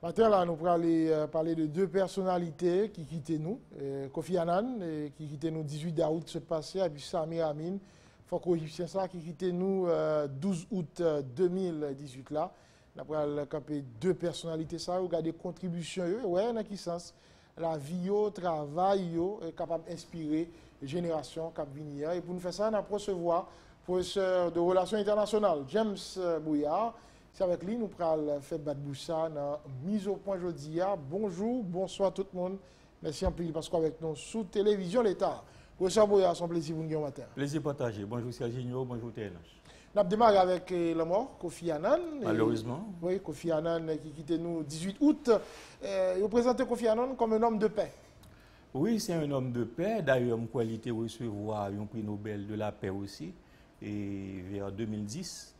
Matin, là, nous allons aller parler de deux personnalités qui quittent nous. Kofi Annan, qui quitte nous 18 août ce passé, et puis Samir Amin, franco-égyptien, ça, qui quitte nous 12 août 2018. Là. Nous allons camper deux personnalités, ça, regarder les contributions, ouais, dans quel sens la vie, le travail, est capable d'inspirer les générations qui viennent. Et pour nous faire ça, nous allons recevoir le professeur de relations internationales, James Bouillard. C'est avec lui, nous allons faire Badboussa dans la mise au point aujourd'hui. Bonjour, bonsoir tout le monde. Merci en plus parce qu'avec nous sous télévision l'État. Professeur Bouillard, c'est un plaisir pour nous matin. Plaisir partagé. Bonjour Serginho, bonjour TNH. Nous avons démarré avec le mort, Kofi Annan. Malheureusement. Oui, Kofi Annan qui quitte nous 18 août. Vous présentez Kofi Annan comme un homme de paix. Oui, c'est un homme de paix. D'ailleurs, je qualité recevoir un prix Nobel de la paix aussi, et vers 2010.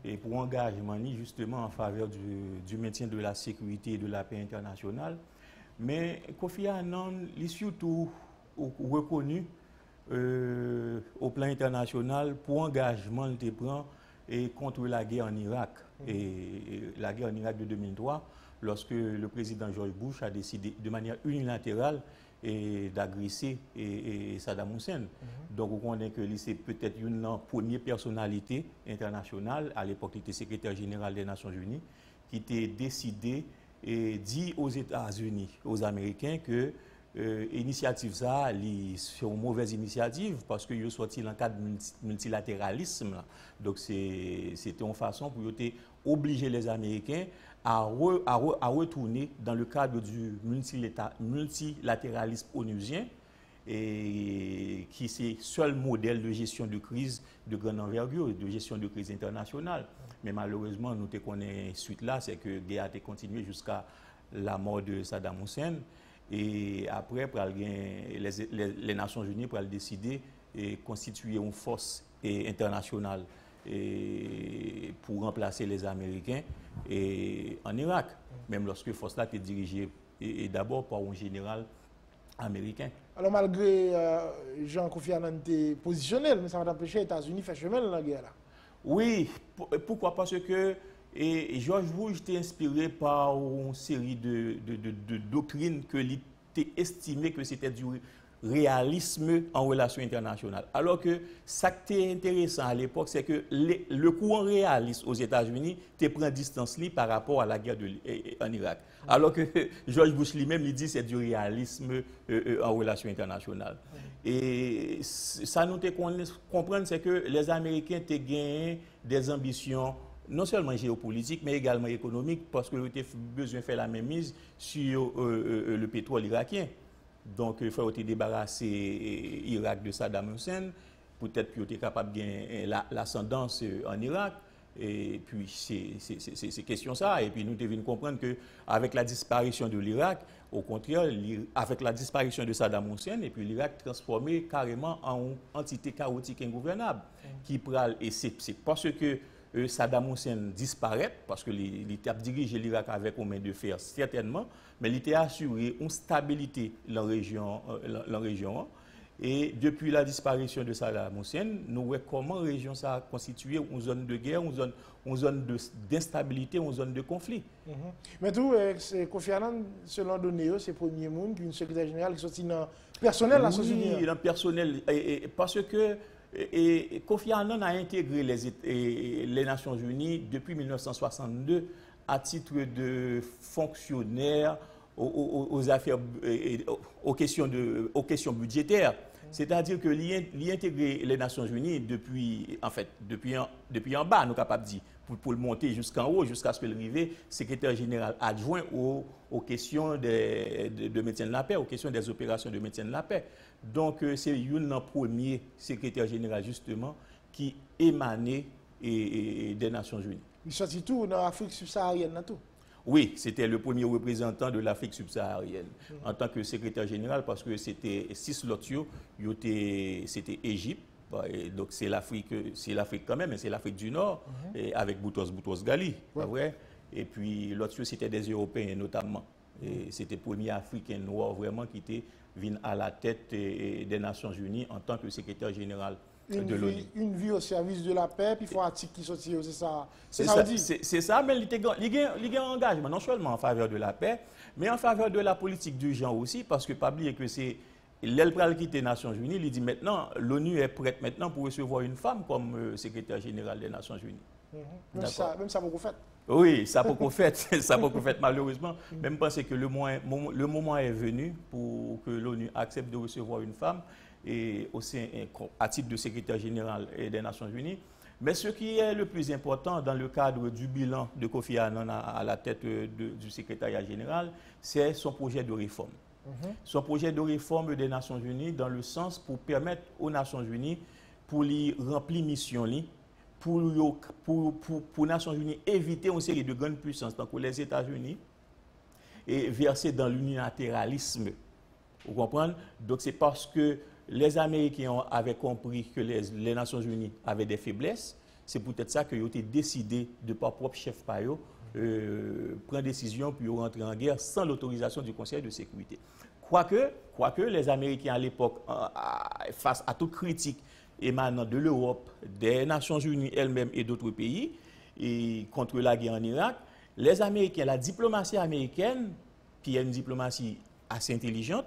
Et pour engagement justement en faveur du maintien de la sécurité et de la paix internationale. Mais Kofi Annan est surtout reconnu au plan international pour engagement qu'il prend contre la guerre en Irak. Et la guerre en Irak de 2003, lorsque le président George Bush a décidé de manière unilatérale d'agresser Saddam Hussein. Donc, on connaît que c'est peut-être une première personnalité internationale, à l'époque, il était secrétaire général des Nations Unies, qui était décidé et dit aux États-Unis, aux Américains, que l'initiative, ça, c'est une mauvaise initiative parce qu'il est sorti dans le cadre de multilatéralisme. Donc, c'était une façon pour obliger les Américains à retourner dans le cadre du multilatéralisme onusien, et qui est le seul modèle de gestion de crise de grande envergure, de gestion de crise internationale. Mais malheureusement, nous connaissons suite là, c'est que la guerre a continué jusqu'à la mort de Saddam Hussein. Et après, les Nations Unies pour décider de constituer une force internationale pour remplacer les Américains en Irak, même lorsque la force là était dirigée d'abord par un général américain. Alors malgré Jean-Kofi Annan était positionnel, mais ça va empêcher les États-Unis de faire chemin dans la guerre là. Oui, pourquoi? Parce que George Bush était inspiré par une série de doctrines que était estimé que c'était du réalisme en relations internationales. Alors que ce qui était intéressant à l'époque, c'est que le courant réaliste aux États-Unis te prend distance par rapport à la guerre en Irak. Alors que George Bush lui-même il dit que c'est du réalisme en relations internationales. Et ça nous comprendre, c'est que les Américains ont gagné des ambitions non seulement géopolitiques, mais également économiques, parce qu'ils ont besoin de faire la même mise sur le pétrole irakien. Donc, il faut débarrasser l'Irak de Saddam Hussein, peut-être qu'ils étaient capables de gagner l'ascendance en Irak. Et puis, c'est question ça. Et puis, nous devons comprendre qu'avec la disparition de l'Irak, au contraire, avec la disparition de Saddam Hussein, et puis l'Irak transformé carrément en une entité chaotique ingouvernable. Et c'est parce que Saddam Hussein disparaît, parce que l'État a dirigé l'Irak avec une main de fer, certainement, mais l'État a assuré une stabilité dans la région. Et depuis la disparition de Saddam Hussein, nous voyons comment la région ça a constitué une zone de guerre, une zone d'instabilité, une zone de conflit. Mais tout, Kofi Annan, selon données, c'est le premier monde, une secrétaire générale qui sortit dans le personnel de la société. Oui, dans le personnel, parce que Kofi Annan a intégré les Nations Unies depuis 1962 à titre de fonctionnaire aux affaires, aux questions budgétaires. C'est-à-dire que l'intégrer les Nations Unies depuis en bas, nous sommes capables de dire, pour le monter jusqu'en haut, jusqu'à ce que arrive secrétaire général adjoint aux questions de maintien de la paix, aux questions des opérations de maintien de la paix. Donc, c'est un premier secrétaire général, justement, qui émanait des Nations Unies. Il sortit tout dans l'Afrique subsaharienne, tout. Oui, c'était le premier représentant de l'Afrique subsaharienne en tant que secrétaire général, parce que c'était 6 lots, c'était Égypte, donc c'est l'Afrique quand même, mais c'est l'Afrique du Nord, avec Boutros Ghali, pas vrai? Et puis l'autre c'était des Européens notamment. C'était le premier Africain noir vraiment qui était venu à la tête des Nations Unies en tant que secrétaire général de l'ONU. Une vie au service de la paix, puis il faut un article qui sortit, c'est ça. C'est ça, mais il y a un engagement, non seulement en faveur de la paix, mais en faveur de la politique du genre aussi, parce que pas oublier que c'est l'Elpral qui était les Nations Unies, il dit maintenant, l'ONU est prête maintenant pour recevoir une femme comme secrétaire général des Nations Unies. Même ça, beaucoup fait. Oui, ça beaucoup fait, ça beaucoup fait malheureusement. Même penser que le moment est venu pour que l'ONU accepte de recevoir une femme et aussi à titre de secrétaire général des Nations Unies. Mais ce qui est le plus important dans le cadre du bilan de Kofi Annan à la tête du secrétariat général, c'est son projet de réforme. Son projet de réforme des Nations Unies dans le sens pour permettre aux Nations Unies pour lui remplir mission pour les Nations Unies éviter une série de grandes puissances, donc les États-Unis, et verser dans l'unilatéralisme. Vous comprenez? Donc c'est parce que les Américains avaient compris que les Nations Unies avaient des faiblesses. C'est peut-être ça qu'ils ont décidé de par propre chef par eux, prendre décision pour rentrer en guerre sans l'autorisation du Conseil de sécurité. Quoique les Américains à l'époque, face à toute critique émanant de l'Europe, des Nations Unies elles-mêmes et d'autres pays, et contre la guerre en Irak, les Américains, la diplomatie américaine, qui est une diplomatie assez intelligente,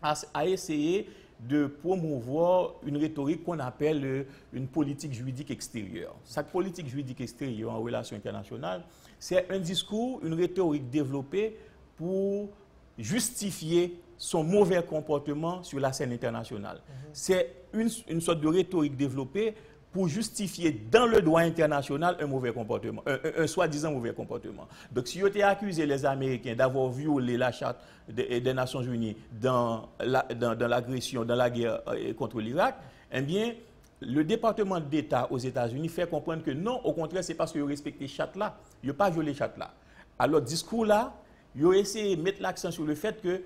a essayé de promouvoir une rhétorique qu'on appelle une politique juridique extérieure. Cette politique juridique extérieure en relations internationales, c'est un discours, une rhétorique développée pour justifier son mauvais comportement sur la scène internationale. C'est une sorte de rhétorique développée pour justifier dans le droit international un mauvais comportement, un soi-disant mauvais comportement. Donc, si vous avez accusé les Américains d'avoir violé la charte des Nations Unies dans l'agression, dans la guerre contre l'Irak, eh bien, le département d'État aux États-Unis fait comprendre que non, au contraire, c'est parce qu'ils ont respecté cette charte-là. Ils n'ont pas violé cette charte-là. Alors, discours-là, ils ont essayé de mettre l'accent sur le fait que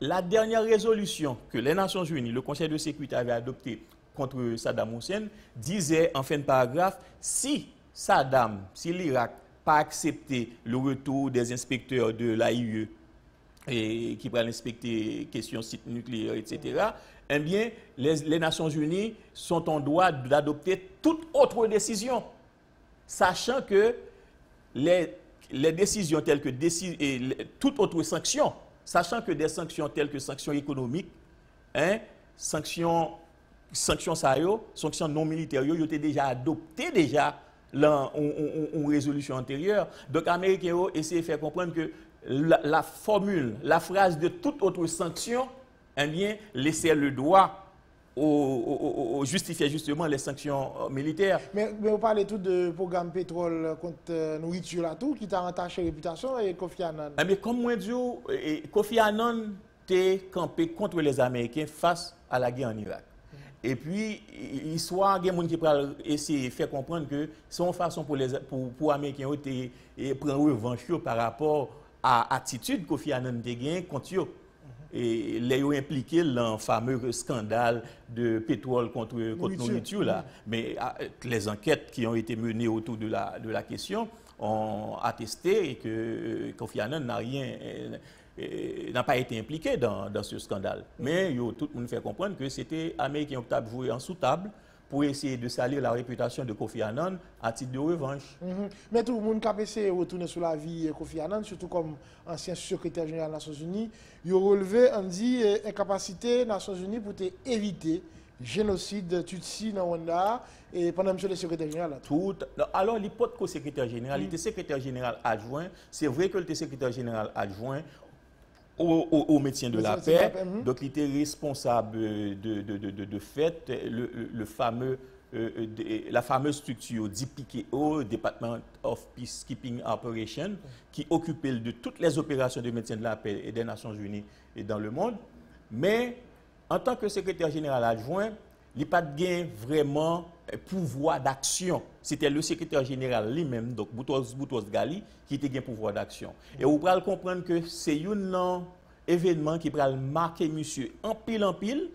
la dernière résolution que les Nations Unies, le Conseil de sécurité avait adoptée contre Saddam Hussein, disait en fin de paragraphe, si l'Irak n'a pas accepté le retour des inspecteurs de l'AIE qui vont inspecter questions sites nucléaires, etc., eh bien, les Nations Unies sont en droit d'adopter toute autre décision, sachant que les décisions telles que toute autre sanction, sachant que des sanctions telles que sanctions économiques, sanctions non militaires, ils ont été déjà adoptées en résolution antérieure. Donc, les Américains ont essayé de faire comprendre que la formule, la phrase de toute autre sanction, eh bien, laissait le droit justifier justement les sanctions militaires. Mais on parle tout de programme pétrole contre nourriture là tout, qui t'a entaché réputation et Kofi Annan. Mais comme moi dis, Kofi Annan était campé contre les Américains face à la guerre en Irak. Et puis, il y a des gens qui peuvent essayer de faire comprendre que c'est une façon pour les Américains de prendre revanche par rapport à l'attitude que Kofi Annan a gagnée contre eux. Et les ont impliqués dans le fameux scandale de pétrole contre nourriture. Là. Mais les enquêtes qui ont été menées autour de la question ont attesté que Kofi Annan n'a pas été impliqué dans ce scandale. Mais tout le monde fait comprendre que c'était Américains qui ont joué en sous-table pour essayer de salir la réputation de Kofi Annan à titre de revanche. Mais tout le monde qui a essayé de retourner sur la vie de Kofi Annan, surtout comme ancien secrétaire général des Nations Unies, il a relevé, on dit, incapacité des Nations Unies pour éviter le génocide Tutsi dans Rwanda et pendant que le secrétaire général. Alors, l'hypothèse que le secrétaire général, il était secrétaire général adjoint, c'est vrai que le secrétaire général adjoint au médecin de la paix. Donc, il était responsable de fait, la fameuse structure DPKO, Department of Peacekeeping Operations, qui occupait de toutes les opérations de médecin de la paix et des Nations Unies et dans le monde. Mais, en tant que secrétaire général adjoint, il n'a pas vraiment pouvoir d'action. C'était le secrétaire général lui-même, donc Boutros Ghali, qui était un pouvoir d'action. Et vous pouvez comprendre que c'est un événement qui va marquer monsieur en pile,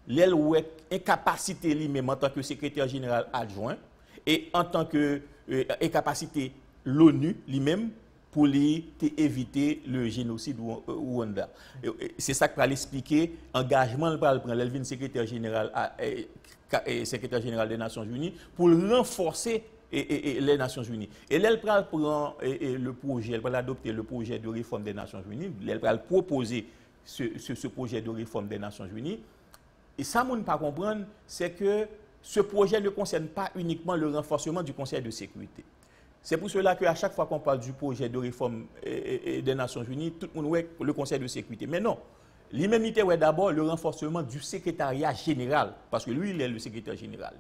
l'aile ou incapacité lui-même en tant que secrétaire général adjoint et en tant que incapacité l'ONU lui-même pour éviter le génocide au Rwanda. C'est ça que va l'expliquer, engagement le prendre l'Elvin secrétaire général des Nations Unies pour renforcer les Nations Unies. Et là, elle prend le projet, elle va adopter le projet de réforme des Nations Unies, elle va proposer ce projet de réforme des Nations Unies. Et ça, on ne peut pas comprendre, c'est que ce projet ne concerne pas uniquement le renforcement du Conseil de sécurité. C'est pour cela qu'à chaque fois qu'on parle du projet de réforme des Nations Unies, tout le monde voit le Conseil de sécurité. Mais non, l'humanité est d'abord le renforcement du secrétariat général, parce que lui, il est le secrétaire général.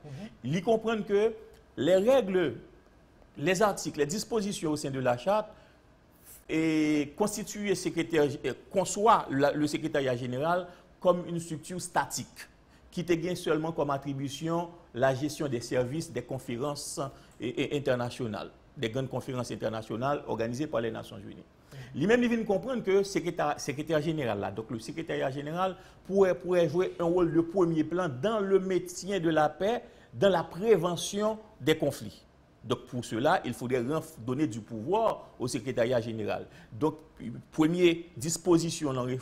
Il comprend que les règles, les articles, les dispositions au sein de la charte conçoit le secrétariat général comme une structure statique qui te gagne seulement comme attribution la gestion des services des conférences internationales, des grandes conférences internationales organisées par les Nations Unies. Lui-même, il vient comprendre que le secrétaire général, là, donc le secrétariat général pourrait jouer un rôle de premier plan dans le maintien de la paix, dans la prévention des conflits. Donc pour cela, il faudrait donner du pouvoir au secrétariat général. Donc, première disposition dans le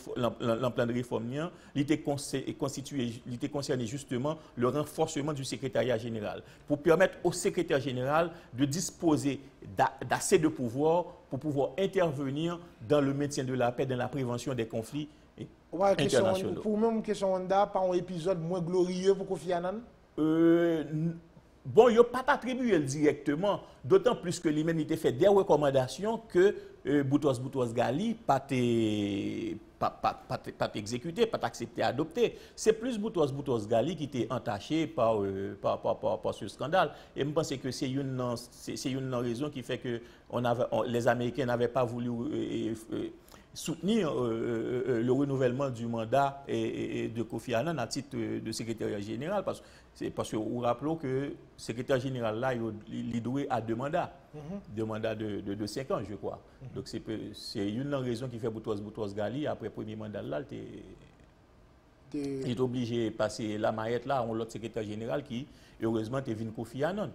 plan de réforme, il était concerné justement le renforcement du secrétariat général pour permettre au secrétaire général de disposer d'assez de pouvoir pour pouvoir intervenir dans le maintien de la paix, dans la prévention des conflits internationaux. Pour même question Rwanda, pas un épisode moins glorieux pour Kofi Annan? Bon, il n'a pas attribué directement, d'autant plus que l'humanité fait des recommandations que Boutros Ghali pas exécuté, pas accepté, adopté. C'est plus Boutros Ghali qui était entaché par ce scandale. Et je pense que c'est une raison qui fait que les Américains n'avaient pas voulu soutenir le renouvellement du mandat de Kofi Annan à titre de secrétaire général, parce que vous rappelez que le secrétaire général là, il doit à deux mandats, deux mandats de 5 ans, je crois. Donc c'est une raison qui fait Boutros Ghali, après le premier mandat là, il est obligé de passer la maillette là à l'autre secrétaire général qui, heureusement, est venu Kofi Annan.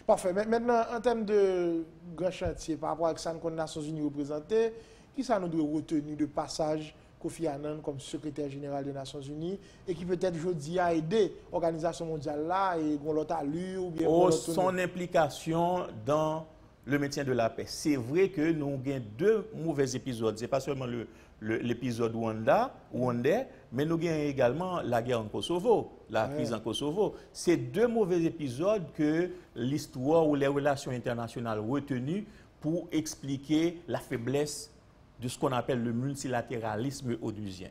Parfait. Maintenant, en termes de grand chantier, par rapport à ça que les Nations Unies représentées, qui ça nous doit retenir de passage Kofi Annan comme secrétaire général des Nations Unies et qui peut-être aujourd'hui a aidé l'organisation mondiale là et l'autre allure ou bien son implication dans le maintien de la paix. C'est vrai que nous avons deux mauvais épisodes. Ce n'est pas seulement l'épisode rwandais, mais nous avons également la guerre en Kosovo, la crise en Kosovo. C'est deux mauvais épisodes que l'histoire ou les relations internationales retenues pour expliquer la faiblesse de ce qu'on appelle le multilatéralisme onusien.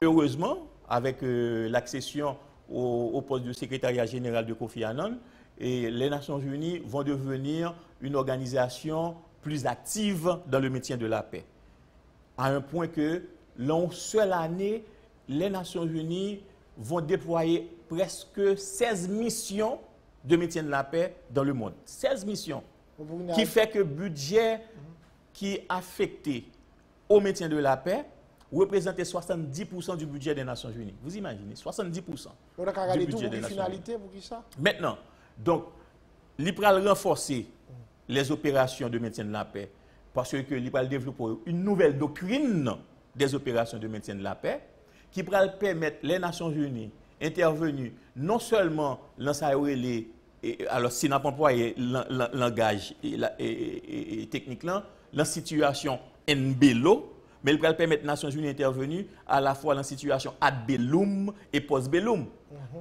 Heureusement, avec l'accession au poste de secrétariat général de Kofi Annan, les Nations Unies vont devenir une organisation plus active dans le maintien de la paix. À un point que, l'an seule année, les Nations Unies vont déployer presque 16 missions de maintien de la paix dans le monde. 16 missions. Qui fait que le budget qui est affecté au maintien de la paix représentait 70% du budget des Nations Unies. Vous imaginez, 70% du budget des Nations Unies. Pour qui ça? Maintenant, donc, l'IPRAL renforcer les opérations de maintien de la paix parce que l'IPRAL développe une nouvelle doctrine des opérations de maintien de la paix qui va permettre les Nations Unies intervenues non seulement dans alors si n'a pas employé le langage et technique là, la situation en bello, mais il va permettre aux Nations Unies intervenues à la fois dans la situation ad bellum et post bellum.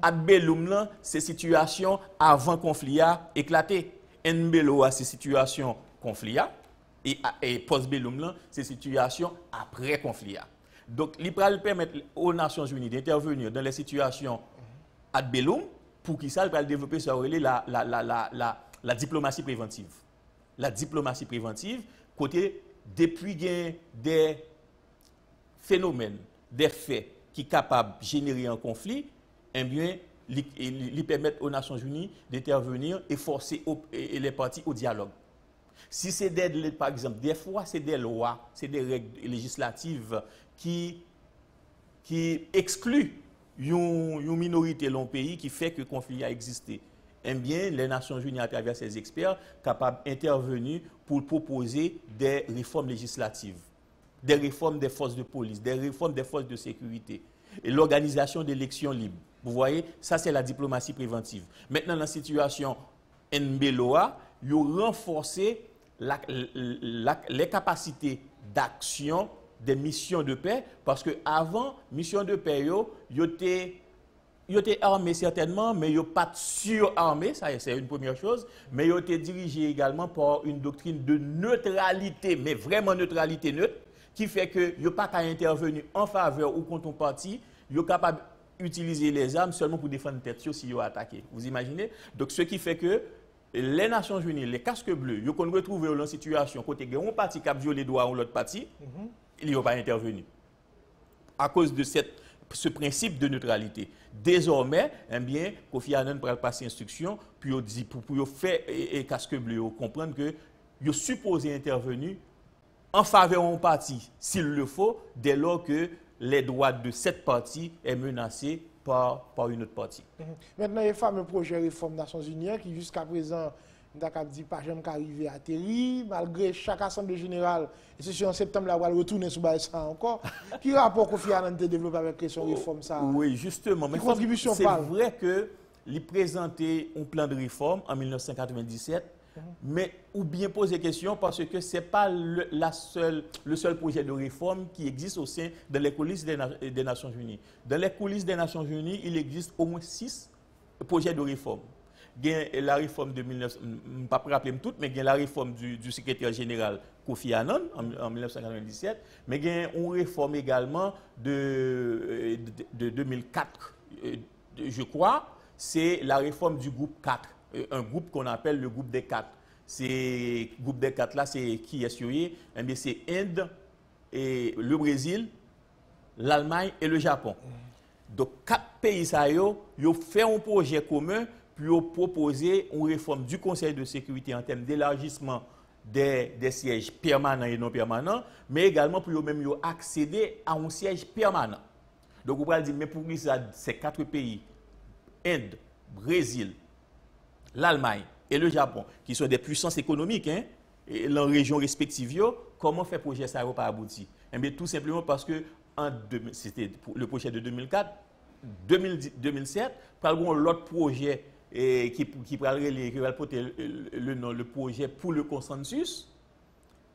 Ad bellum, c'est situation avant conflit a éclaté. En bello, c'est situation conflit a. Et post bellum, c'est situation après conflit a. Donc, il va permettre aux Nations Unies d'intervenir dans les situations ad bellum pour qu'il va développer la diplomatie préventive. La diplomatie préventive, côté depuis des phénomènes, des faits qui sont capables de générer un conflit, eh bien, ils permettent aux Nations Unies d'intervenir et forcer les parties au dialogue. Si c'est par exemple, des fois, c'est des lois, c'est des règles législatives qui excluent une minorité dans le pays qui fait que le conflit a existé. eh bien, les Nations Unies, à travers ses experts, capables d'intervenir pour proposer des réformes législatives, des réformes des forces de police, des réformes des forces de sécurité et l'organisation d'élections libres. Vous voyez, ça c'est la diplomatie préventive. Maintenant, dans la situation NBLOA, ils ont renforcé les capacités d'action des missions de paix, parce que avant mission de paix, ils étaient armés certainement, mais ils n'étaient pas surarmés, ça c'est une première chose, mais ils étaient dirigés également par une doctrine de neutralité, mais vraiment neutralité neutre, qui fait que ils n'ont pas qu'à intervenir en faveur ou contre un parti, ils sont capables d'utiliser les armes seulement pour défendre tête si ils ont attaqué. Vous imaginez? Donc ce qui fait que les Nations Unies, les casques bleus, ils ont retrouvé dans une situation côté un parti qui a violé les droits ou l'autre parti, ils n'ont pas intervenu. À cause de ce principe de neutralité. Désormais, eh bien, Kofi Annan va passer instruction pour faire et casque bleu comprendre que ils sont supposés intervenir en faveur d'un parti, s'il le faut, dès lors que les droits de cette partie est menacé par une autre partie. Maintenant, il y a le fameux projet réforme des Nations Unies qui jusqu'à présent n'a dit pas jamais qu'arriver à Terry, malgré chaque assemblée générale, et c'est en septembre là où elle retourne sur ça encore. Qui rapport Kofi Annan a développé avec la question réforme ça? Oui, justement. Mais c'est vrai qu'il présentait un plan de réforme en 1997, mais ou bien poser question parce que ce n'est pas le seul projet de réforme qui existe au sein des coulisses des Nations Unies. Dans les coulisses des Nations Unies, il existe au moins 6 projets de réforme. Il y a la réforme de 19... Je ne vais pas rappeler toutes, mais il y a la réforme du secrétaire général Kofi Annan en 1997, mais il y a une réforme également de 2004, je crois, c'est la réforme du groupe 4, un groupe qu'on appelle le groupe des 4. Ce groupe des 4 là, c'est qui est sur c'est Inde, et le Brésil, l'Allemagne et le Japon. Donc 4 pays, ils ont fait un projet commun pour proposer une réforme du Conseil de sécurité en termes d'élargissement des sièges permanents et non permanents, mais également pour même accéder à un siège permanent. Donc, vous pouvez dire, mais pour ces 4 pays, Inde, Brésil, l'Allemagne et le Japon, qui sont des puissances économiques, et dans les régions respectives, comment faire projet ça n'a pas abouti? Eh bien, tout simplement parce que c'était le projet de 2004, 2007, par exemple, l'autre projet qui va porter le nom, le projet pour le consensus,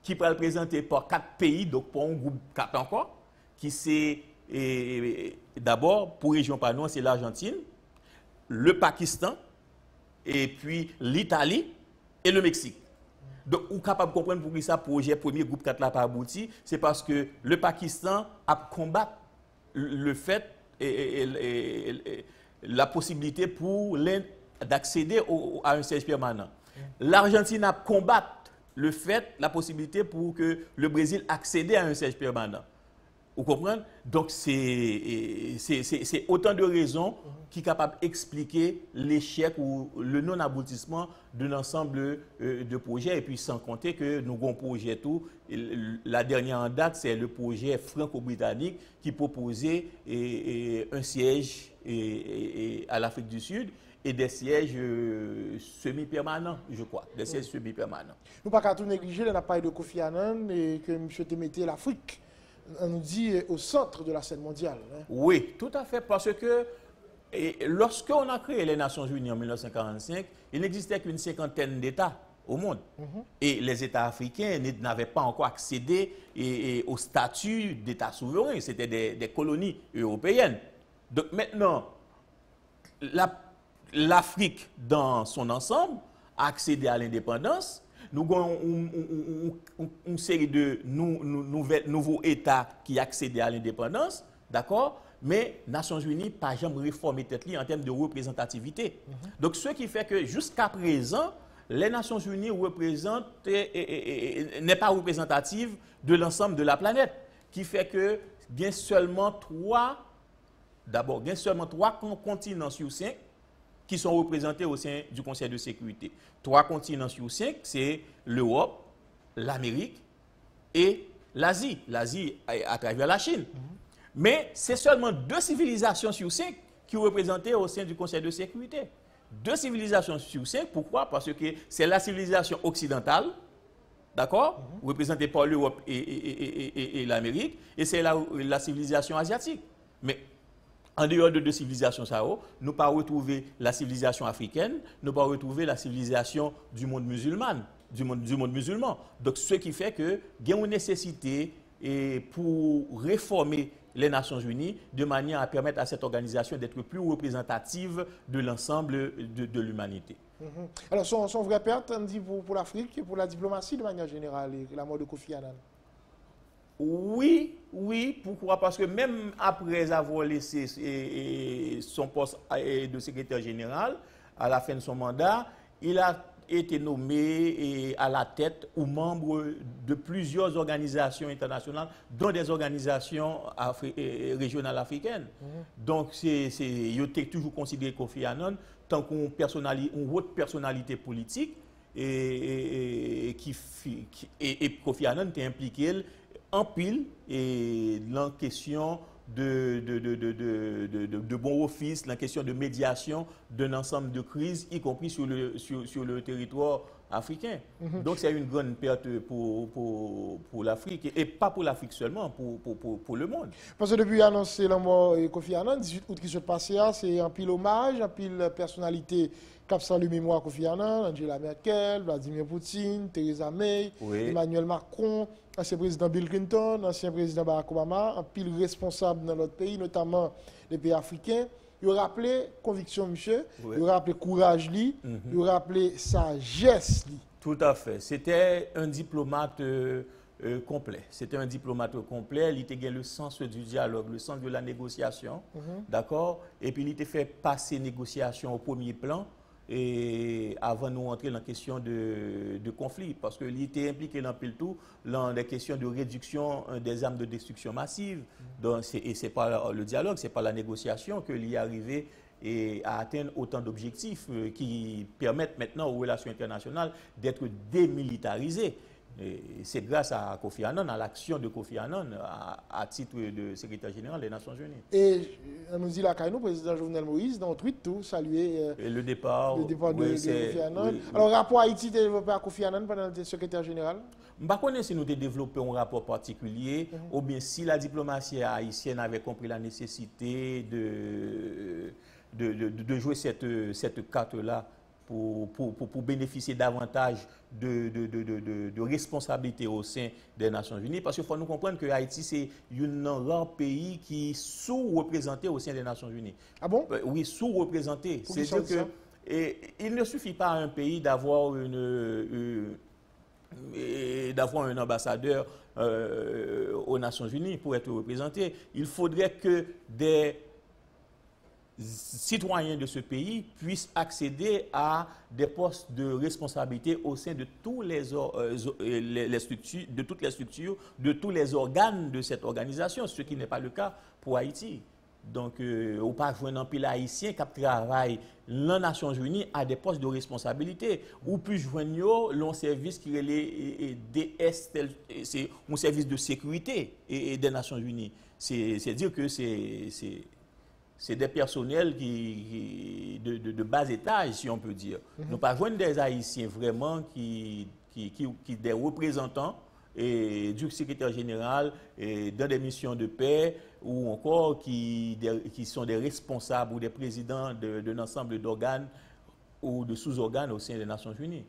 qui va le présenter par 4 pays, donc pour un groupe 4 encore, qui c'est d'abord, pour région par nous, c'est l'Argentine, le Pakistan, et puis l'Italie et le Mexique. Donc, on est capable de comprendre pourquoi ça projet premier groupe 4 n'a pas abouti, c'est parce que le Pakistan a combattu le fait et la possibilité pour l'Inde d'accéder à un siège permanent. L'Argentine a combattu le fait, la possibilité pour que le Brésil accède à un siège permanent. Vous comprenez? Donc, c'est autant de raisons qui sont capables d'expliquer l'échec ou le non-aboutissement d'un ensemble de projets. Et puis, sans compter que nous avons un projet tout. La dernière en date, c'est le projet franco-britannique qui proposait un siège à l'Afrique du Sud et des sièges semi-permanents, je crois. Des sièges semi-permanents. Nous ne pouvons pas tout négliger, on a parlé de Kofi Annan et que M. te mettait l'Afrique. On nous dit au centre de la scène mondiale. Oui, tout à fait, parce que lorsqu'on a créé les Nations Unies en 1945, il n'existait qu'une 50aine d'États au monde. Et les États africains n'avaient pas encore accédé au statut d'État souverain, c'était des colonies européennes. Donc maintenant, l'Afrique dans son ensemble a accédé à l'indépendance. Nous avons une série de nouveaux États qui accèdent à l'indépendance, d'accord? Mais les Nations Unies n'ont pas jamais réformé tête en termes de représentativité. Donc, ce qui fait que jusqu'à présent, les Nations Unies n'est pas représentative de l'ensemble de la planète, qui fait que il y a seulement 3 continents sur 5 qui sont représentés au sein du Conseil de sécurité. 3 continents sur 5, c'est l'Europe, l'Amérique et l'Asie. L'Asie à travers la Chine. Mais c'est seulement 2 civilisations sur 5 qui sont représentées au sein du Conseil de sécurité. 2 civilisations sur 5. Pourquoi? Parce que c'est la civilisation occidentale, d'accord, représentée par l'Europe et l'Amérique, et c'est la civilisation asiatique. Mais en dehors de 2 civilisations, nous ne pas retrouver la civilisation africaine, nous ne pas retrouver la civilisation du monde musulman. Donc, ce qui fait que il y a une nécessité pour réformer les Nations Unies de manière à permettre à cette organisation d'être plus représentative de l'ensemble de l'humanité. Alors, son vrai perte, on dit pour l'Afrique et pour la diplomatie de manière générale, la mort de Kofi Annan. Oui, pourquoi? Parce que même après avoir laissé son poste de secrétaire général, à la fin de son mandat, il a été nommé à la tête ou membre de plusieurs organisations internationales, dont des organisations régionales africaines. Donc, il a toujours considéré Kofi Annan tant qu'une haute personnalité politique et Kofi Annan était impliqué en pile et la question de bon office, la question de médiation d'un ensemble de crises, y compris sur le territoire africain. Donc c'est une grande perte pour l'Afrique, et pas pour l'Afrique seulement, pour le monde. Parce que depuis annoncé la mort de Kofi Annan, 18 août qui se passait, c'est un pile hommage, un pile personnalité qui salué mémoire Kofi Annan, Angela Merkel, Vladimir Poutine, Theresa May, Emmanuel Macron, ancien président Bill Clinton, ancien président Barack Obama, un pile responsable dans notre pays, notamment les pays africains. Il a rappelé conviction, monsieur, il a rappelé courage, il a rappelé sagesse. Tout à fait. C'était un diplomate complet. C'était un diplomate complet. Il était le sens du dialogue, le sens de la négociation. D'accord? Et puis il était fait passer négociation au premier plan. Et avant de nous entrer dans la question de conflit, parce qu'il était impliqué dans les questions de réduction des armes de destruction massive. Donc, et ce n'est pas le dialogue, ce n'est pas la négociation qu'il y est arrivé à atteindre autant d'objectifs qui permettent maintenant aux relations internationales d'être démilitarisées. C'est grâce à Kofi Annan, à l'action de Kofi Annan, à titre de secrétaire général des Nations Unies. Et on nous dit là, le président Jovenel Moïse, dans le tweet, tout, saluer le départ de Kofi Annan. Alors, rapport Haïti était développé à Kofi Annan pendant le secrétaire général? Je ne sais pas si nous avons développé un rapport particulier, ou bien si la diplomatie haïtienne avait compris la nécessité de jouer cette carte-là pour bénéficier davantage de responsabilités au sein des Nations Unies. Parce qu'il faut nous comprendre que Haïti, c'est un rare pays qui est sous-représenté au sein des Nations Unies. Ah bon? Oui, sous-représenté. C'est-à-dire qu'il ne suffit pas à un pays d'avoir un ambassadeur aux Nations Unies pour être représenté. Il faudrait que des citoyens de ce pays puissent accéder à des postes de responsabilité au sein de toutes les structures, de tous les organes de cette organisation, ce qui n'est pas le cas pour Haïti. Donc, on pas joindre un pile haïtien qui travaille dans les Nations Unies à des postes de responsabilité. Ou puis joindre l'un service qui est DS, c'est un service de sécurité des Nations Unies. C'est dire que c'est des personnels de bas étage, si on peut dire. Nous pas joindre des Haïtiens vraiment des représentants du secrétaire général dans des missions de paix ou encore qui sont des responsables ou des présidents d'un ensemble d'organes ou de sous-organes au sein des Nations Unies.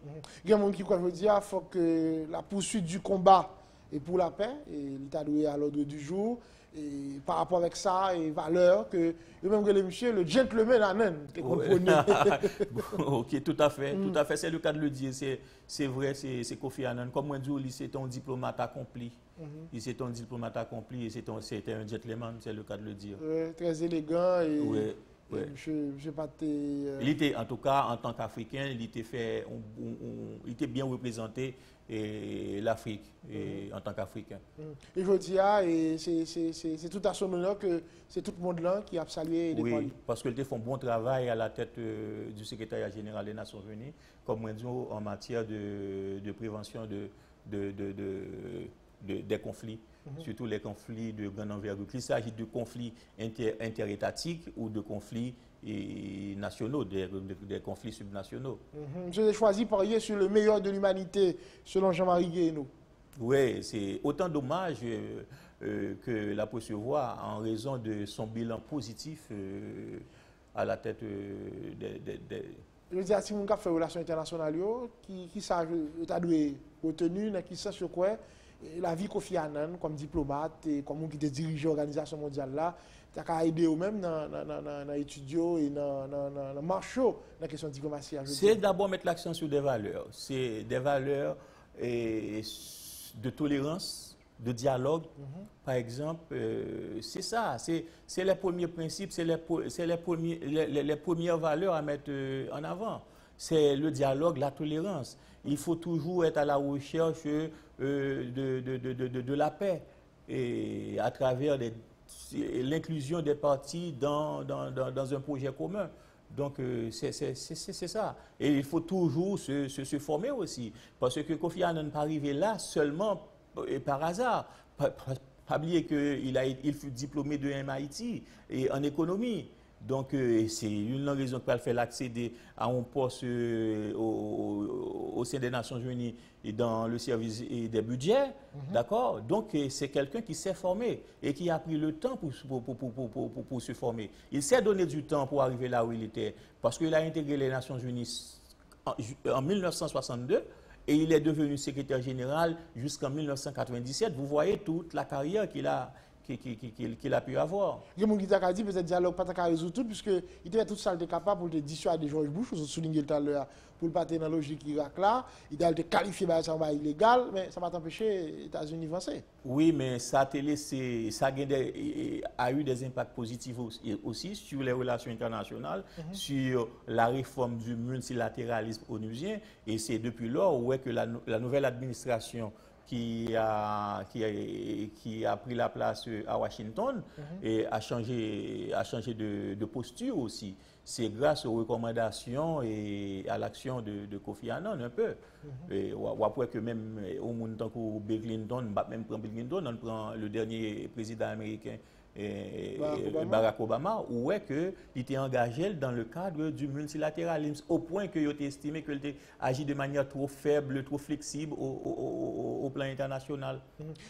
Il y a des gens qui veut dire qu'il faut que la poursuite du combat est pour la paix, et l'État doit à l'ordre du jour. Et par rapport avec ça, et valeur, que même que le gentleman Annan, vous comprenez. Ok, tout à fait, c'est le cas de le dire, c'est vrai, c'est Kofi Annan. Comme moi, je dis, c'est un diplomate accompli. C'est un diplomate accompli et c'était un gentleman, c'est le cas de le dire. Très élégant et il était, en tout cas, en tant qu'Africain, il était bien représenté l'Afrique en tant qu'Africain. Et je dis, c'est tout à son honneur que c'est tout le monde là qui a salué. Oui, parce qu'ils font un bon travail à la tête du secrétariat général des Nations Unies, comme on dit, en matière de prévention des conflits surtout les conflits de grande envergure, qu'il s'agit de conflits interétatiques ou de conflits nationaux, des conflits subnationaux. Je l'ai choisi parier sur le meilleur de l'humanité, selon Jean-Marie Guéhenno. Oui, c'est autant dommage que la recevoir en raison de son bilan positif à la tête des... Je veux dire, si on a fait relations internationales, qui ça a dû retenu, qui ça sur quoi la vie Kofi Annan comme diplomate et comme qui était dirigé l'organisation mondiale là, ça a aidé eux même dans étudier et dans marcher dans la question de diplomatie. C'est d'abord mettre l'accent sur des valeurs. C'est des valeurs de tolérance, de dialogue, par exemple. C'est ça, c'est les premiers principes, c'est les premières valeurs à mettre en avant. C'est le dialogue, la tolérance. Il faut toujours être à la recherche de la paix et à travers l'inclusion des partis dans un projet commun. Donc, c'est ça. Et il faut toujours se former aussi. Parce que Kofi Annan n'est pas arrivé là seulement par hasard. Pas oublier qu'il fut diplômé de MIT et en économie. Donc, c'est une raison qui fait l'accéder à un poste au sein des Nations Unies et dans le service des budgets. D'accord? Donc, c'est quelqu'un qui s'est formé et qui a pris le temps pour se former. Il s'est donné du temps pour arriver là où il était. Parce qu'il a intégré les Nations Unies en 1962 et il est devenu secrétaire général jusqu'en 1997. Vous voyez toute la carrière qu'il a pu avoir. Il y a des gens qui ont dit que peut-être dialogue pas ta résoudre tout, puisqu'il était tout ça capable pour te dissuader George Bush, vous soulignez tout à l'heure, pour ne pas être dans la logique Irak là, il a été qualifié de ça illégal, mais ça va t'empêcher les États-Unis d'avancer. Oui, mais ça a eu des impacts positifs aussi sur les relations internationales, sur la réforme du multilatéralisme onusien, et c'est depuis lors que la nouvelle administration qui a pris la place à Washington et a changé de posture aussi. C'est grâce aux recommandations et à l'action de Kofi Annan un peu. Et après que même au monde tant que Bill Clinton, même prend Bill Clinton, on prend le dernier président américain Barack Obama, où est qu'il était engagé dans le cadre du multilatéralisme, au point qu'il a estimé qu'il agit de manière trop faible, trop flexible au plan international.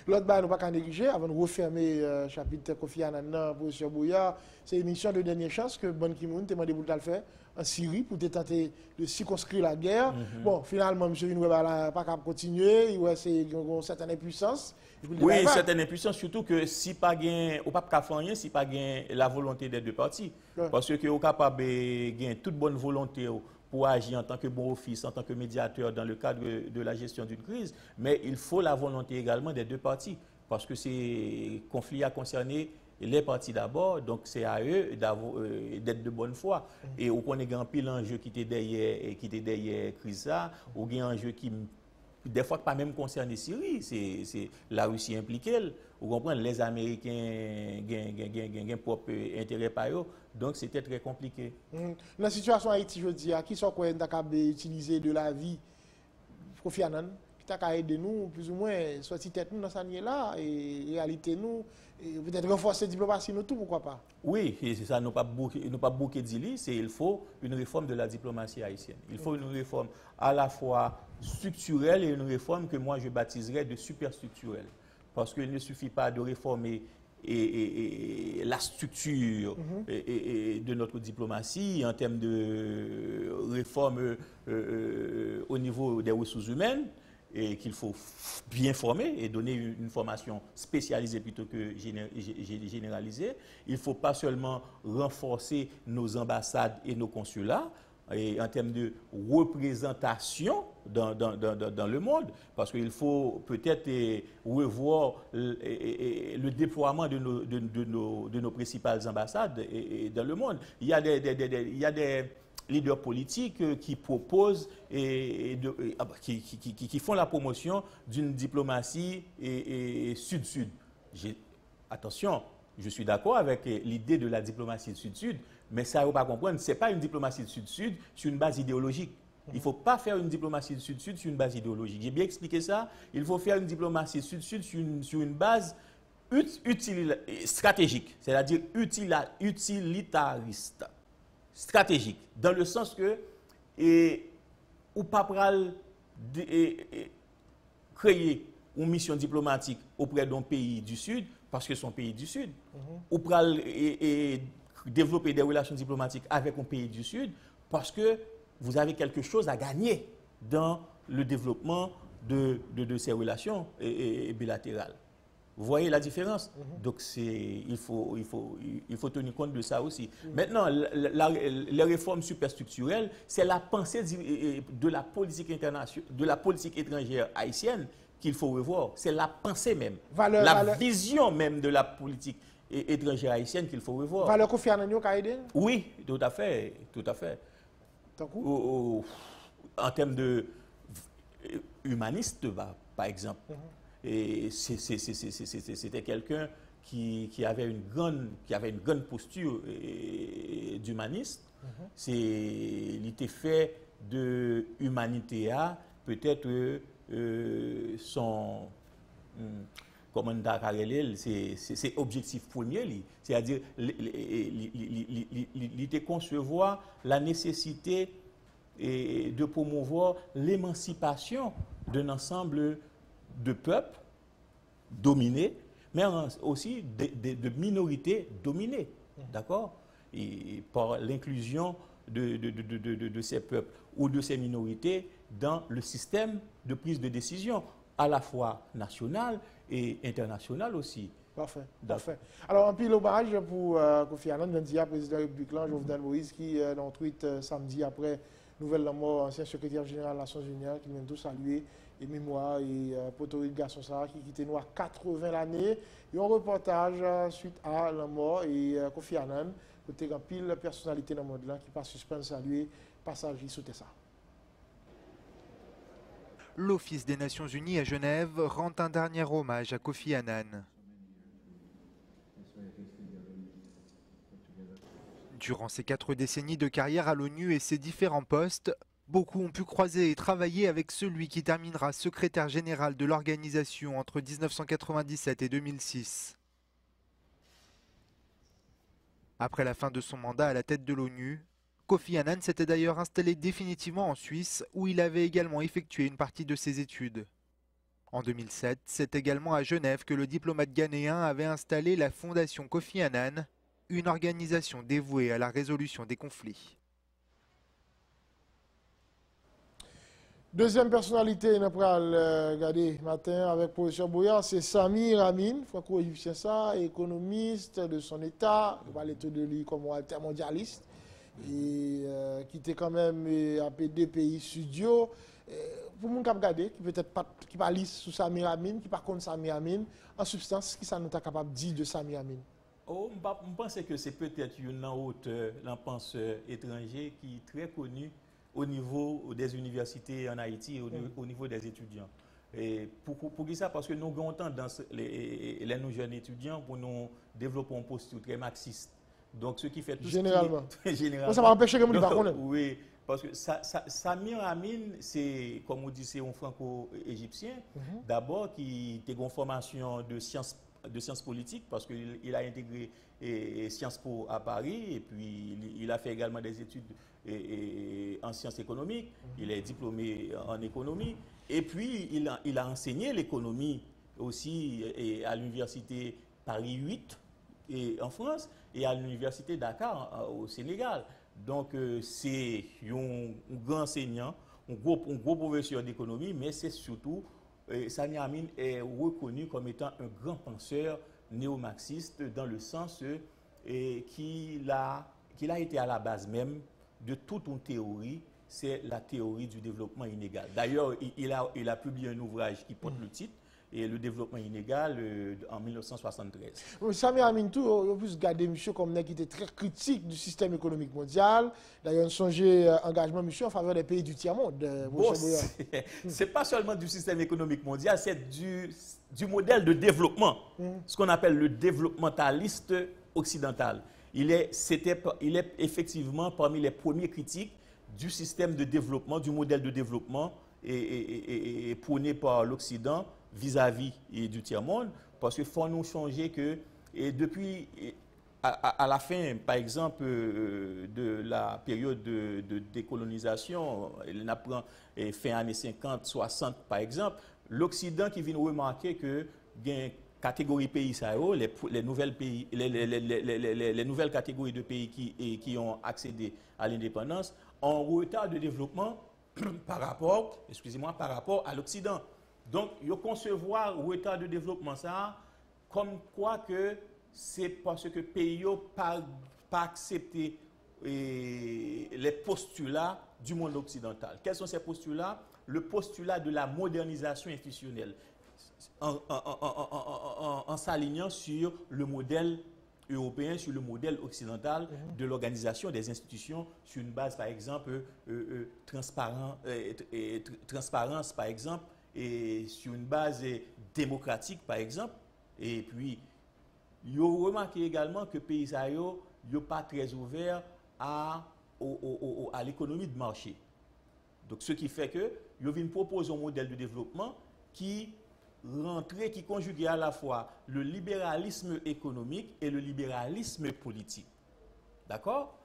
L'autre nous pas qu'à négliger, avant de refermer le chapitre Kofi Annan pour M. Bouya, c'est une mission de dernière chance que Ban Ki-moon t'a demandé pour le faire en Syrie pour tenter de circonscrire la guerre. Bon, finalement, M. Vinoue n'a pas qu'à continuer, il y a une certaine impuissance. Oui, certaines impuissances, surtout que si pas gain, au pas faire rien, si pas gain la volonté des deux parties, parce que au capable gain toute bonne volonté pour agir en tant que bon office, en tant que médiateur dans le cadre de la gestion d'une crise, mais il faut la volonté également des deux parties, parce que ces conflits a concerné les parties d'abord, donc c'est à eux d'être de bonne foi. Et on connaît un pile enjeu qui était derrière crise ça, ou un enjeu qui des fois pas même concerné Syrie, c'est la Russie impliquée. Vous comprenez, les Américains ont propre intérêt par eux, donc c'était très compliqué. Dans la situation Haïti, je dis, qui sont quoi utiliser de la vie Kofi Annan, qui t'a aidé nous, plus ou moins, sortir tête nous dans cette année-là, et réalité nous, et peut-être renforcer la diplomatie nous tout, pourquoi pas? Oui, et c'est ça, nous pas bouquet d'îles, c'est il faut une réforme de la diplomatie haïtienne. Il faut une réforme à la fois structurelle et une réforme que moi je baptiserais de superstructurelle. Parce qu'il ne suffit pas de réformer la structure de notre diplomatie en termes de réforme au niveau des ressources humaines, et qu'il faut bien former et donner une formation spécialisée plutôt que généralisée. Il ne faut pas seulement renforcer nos ambassades et nos consulats, et en termes de représentation dans le monde, parce qu'il faut peut-être revoir le déploiement de nos principales ambassades dans le monde. Il y a des leaders politiques qui proposent qui font la promotion d'une diplomatie sud-sud. Attention, je suis d'accord avec l'idée de la diplomatie sud-sud, mais ça, il ne faut pas comprendre, ce n'est pas une diplomatie sud-sud sur une base idéologique. Il ne faut pas faire une diplomatie sud-sud sur une base idéologique. J'ai bien expliqué ça. Il faut faire une diplomatie sud-sud sur une base stratégique, c'est-à-dire utilitariste, stratégique, dans le sens que ou pas créer une mission diplomatique auprès d'un pays du Sud, parce que c'est un pays du Sud, ou développer des relations diplomatiques avec un pays du Sud, parce que vous avez quelque chose à gagner dans le développement de ces relations bilatérales. Vous voyez la différence? Donc, il faut tenir compte de ça aussi. Maintenant, les réformes superstructurelles, c'est la pensée de la politique internationale, de la politique étrangère haïtienne qu'il faut revoir. C'est la pensée même, la vision même de la politique étrangère haïtienne qu'il faut revoir. Valeur Kofi Annan yo ka aidé? Oui, tout à fait, tout à fait. En termes de humaniste, par exemple. Et c'était quelqu'un qui avait une grande posture d'humaniste. Il était fait de humanité à peut-être son c'est objectif premier, c'est-à-dire il était concevoir la nécessité de promouvoir l'émancipation d'un ensemble de peuples dominés, mais aussi de minorités dominées, d'accord? Et par l'inclusion de ces peuples ou de ces minorités dans le système de prise de décision, à la fois national et international aussi. Parfait, parfait. Alors, un pile hommage pour Kofi Annan, président de la République, Jovenel Moïse, qui, dans un tweet samedi après nouvelle la mort, ancien secrétaire général des Nations Unies, qui vient tout saluer et mémoire et Potori de Garçon Sarah qui quittait nous à 80 l'année. Et un reportage suite à la mort et Kofi Annan, côté un pile personnalité dans le monde là qui passe suspens saluer passage sous ça. L'Office des Nations Unies à Genève rend un dernier hommage à Kofi Annan. Durant ses 4 décennies de carrière à l'ONU et ses différents postes, beaucoup ont pu croiser et travailler avec celui qui terminera secrétaire général de l'organisation entre 1997 et 2006. Après la fin de son mandat à la tête de l'ONU, Kofi Annan s'était d'ailleurs installé définitivement en Suisse, où il avait également effectué une partie de ses études. En 2007, c'est également à Genève que le diplomate ghanéen avait installé la Fondation Kofi Annan, une organisation dévouée à la résolution des conflits. Deuxième personnalité, nous allons regarder matin avec le professeur Boyard, c'est Samir Amin, franco-égyptien, économiste de son État, on va parler de lui comme altermondialiste, et qui était quand même à deux pays studio. Pour nous regarder, qui peut-être pas qui pas lire sur Samir Amin, qui par contre Samir Amin, en substance, qui ça nous est capable de dire de Samir Amin? Oh, je pense que c'est peut-être un auteur, un penseur étranger qui est très connu au niveau des universités en Haïti, au niveau des étudiants. Et pour qui ça? Parce que nous avons tendance, les nous jeunes étudiants, pour nous développer une posture très marxiste. Donc, ce qui fait tout généralement. Généralement. Ça va empêcher que nous ne pas. Oui, parce que Samir Amin, c'est, comme on dit, c'est un franco-égyptien, d'abord, qui a une formation de sciences politiques, parce qu'il a intégré Sciences Po à Paris, et puis il a fait également des études en sciences économiques, il est diplômé en économie, et puis il a enseigné l'économie aussi à l'université Paris 8 en France, et à l'université Dakar au Sénégal. Donc c'est un grand enseignant, un gros professeur d'économie, mais c'est surtout, Samir Amin est reconnu comme étant un grand penseur néo-marxiste dans le sens qu'il a été à la base même de toute une théorie, c'est la théorie du développement inégal. D'ailleurs, il a publié un ouvrage qui porte le titre, et le développement inégal en 1973. Samir Amin, on peut regarder monsieur comme qui était très critique du système économique mondial. D'ailleurs, on songeait engagement monsieur en faveur des pays du tiers-monde. Bon, c'est pas seulement du système économique mondial, c'est du modèle de développement, ce qu'on appelle le développementaliste occidental. Il est effectivement parmi les premiers critiques du système de développement, du modèle de développement et prôné par l'Occident vis-à-vis du tiers-monde, parce qu'il faut nous changer que depuis à la fin, par exemple, de la période de décolonisation, on apprend fin années 50, 60 par exemple, l'Occident qui vient remarquer que les catégories pays, les nouvelles catégories de pays qui ont accédé à l'indépendance, ont un retard de développement par rapport à l'Occident. Donc, il faut concevoir le retard de développement ça comme quoi que c'est parce que les pays n'ont pas accepté les postulats du monde occidental. Quels sont ces postulats? Le postulat de la modernisation institutionnelle en s'alignant sur le modèle européen, sur le modèle occidental de l'organisation des institutions sur une base, par exemple, transparence, par exemple, et sur une base démocratique, par exemple. Et puis, il faut remarquer également que les pays ne sont pas très ouverts à l'économie de marché. Donc, ce qui fait que ils viennent proposer un modèle de développement qui conjugue à la fois le libéralisme économique et le libéralisme politique. D'accord?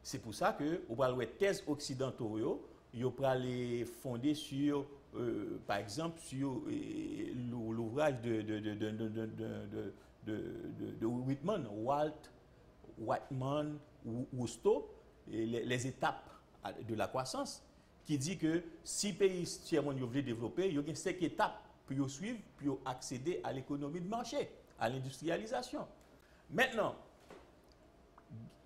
C'est pour ça que on va les thèses occidentaux, ils vont les fonder sur, par exemple, sur l'ouvrage de Whitman, Whitman, Wousto, les étapes de la croissance, qui dit que si le pays tiers-monde veut développer, il y a 5 étapes pour suivre, pour accéder à l'économie de marché, à l'industrialisation. Maintenant,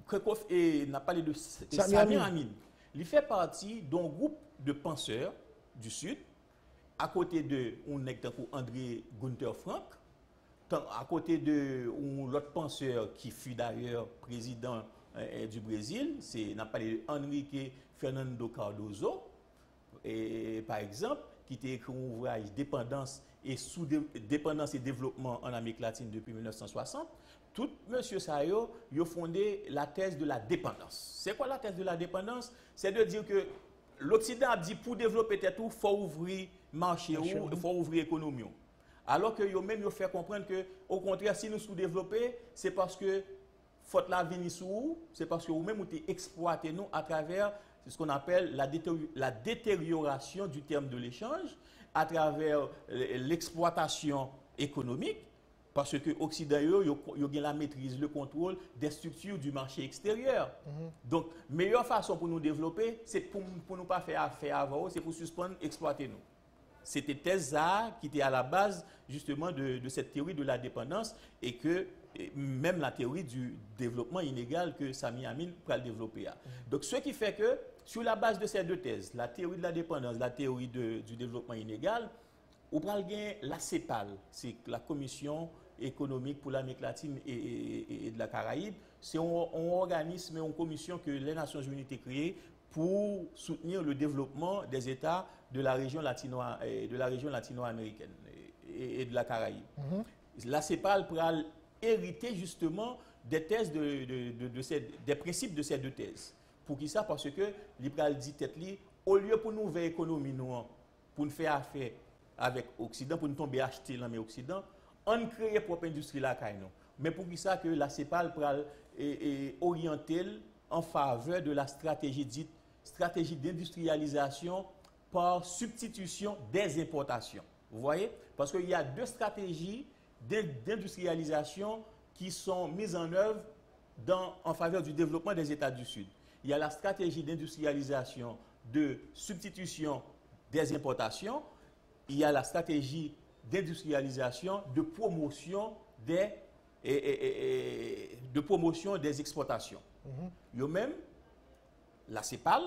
Krekoff n'a parlé de Samir Amin. Il fait partie d'un groupe de penseurs du Sud, à côté de André Gunther Frank, à côté de l'autre penseur qui fut d'ailleurs président du Brésil, n'a parlé de Henrique Fernando Cardoso, par exemple, qui a écrit un ouvrage Dépendance et développement en Amérique latine depuis 1960. Tout monsieur Sayo, il a fondé la thèse de la dépendance. C'est quoi la thèse de la dépendance? C'est de dire que l'Occident a dit pour développer tout, il faut ouvrir marché, il faut ouvrir l'économie. Alors que ils fait comprendre que, au contraire, si nous sous-développons, c'est parce que faute la vie sous, c'est parce que vous-même vous exploitez nous à travers ce qu'on appelle la détérioration du terme de l'échange, à travers l'exploitation économique, parce que l'Occident a la maîtrise, le contrôle des structures du marché extérieur. Donc, meilleure façon pour nous développer, c'est pour ne pas faire affaire avant, c'est pour suspendre, exploiter nous. C'était thèse qui était à la base justement de cette théorie de la dépendance et que même la théorie du développement inégal que Samir Amin va développer. Donc, ce qui fait que sur la base de ces deux thèses, la théorie de la dépendance, la théorie du développement inégal, on va gagner la CEPAL, c'est la Commission économique pour l'Amérique latine et de la Caraïbe. C'est un organisme, une commission que les Nations Unies ont créée pour soutenir le développement des États de la région latino-américaine et de la Caraïbe. La CEPAL pourra hériter justement des thèses des principes de ces deux thèses. Pour qui ça? Parce que l'Ibral dit tête li, au lieu pour nous faire économie pour nous faire affaire avec l'Occident, pour nous tomber acheter l'Amérique Occident, on crée propre industrie là. Mais pour qui ça que la CEPAL pourra orienter en faveur de la stratégie d'industrialisation par substitution des importations. Vous voyez? Parce qu'il y a deux stratégies d'industrialisation qui sont mises en œuvre en faveur du développement des États du Sud. Il y a la stratégie d'industrialisation de substitution des importations. Il y a la stratégie d'industrialisation de promotion des exportations. Il y a même la CEPAL,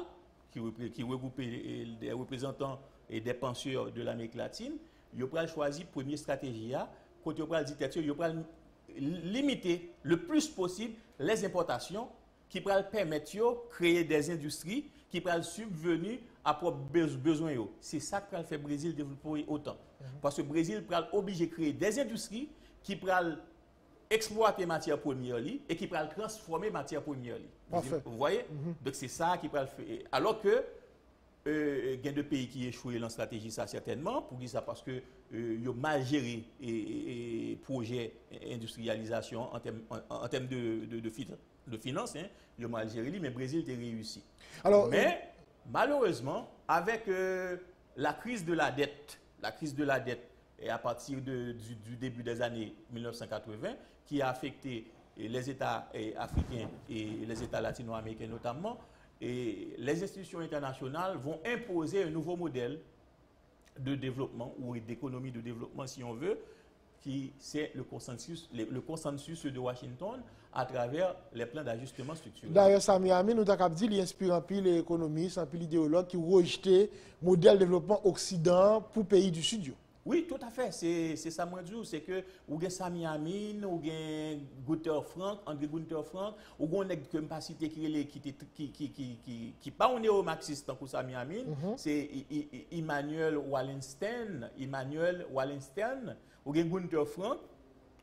qui regroupe des représentants et des penseurs de l'Amérique latine. Il a choisi la première stratégie. Quand il a dit il a limiter le plus possible les importations qui permettent de créer des industries qui peuvent subvenir à propres besoins. C'est ça que fait le Brésil développer autant. Parce que le Brésil est obligé de créer des industries qui peuvent exploiter matière première et qui va transformer matière première. Vous voyez? Donc c'est ça qui va le faire. Alors que il y a des pays qui échouent dans la stratégie, ça certainement, pour dire ça parce que ils ont mal géré les projets d'industrialisation en termes de finances, hein, ils ont mal géré, mais le Brésil a réussi. Alors, mais malheureusement, avec la crise de la dette, et à partir du début des années 1980, qui a affecté les États africains et les États latino-américains notamment, et les institutions internationales vont imposer un nouveau modèle de développement ou d'économie de développement, si on veut, qui c'est le consensus de Washington à travers les plans d'ajustement structurel. D'ailleurs, Samir Amin, nous avons dit qu'il inspire un peu les économistes, un peu les idéologues qui rejetaient le modèle de développement occident pour les pays du Sud. Oui, tout à fait. C'est ça, moi, je dis. C'est que, ou bien Samir Amin, ou bien Gunther Frank, André Gunther Frank, ou bien on ne pas citer qui pas un néo-marxiste tant que Samir Amin, c'est Emmanuel Wallenstein, ou bien Gunther Frank,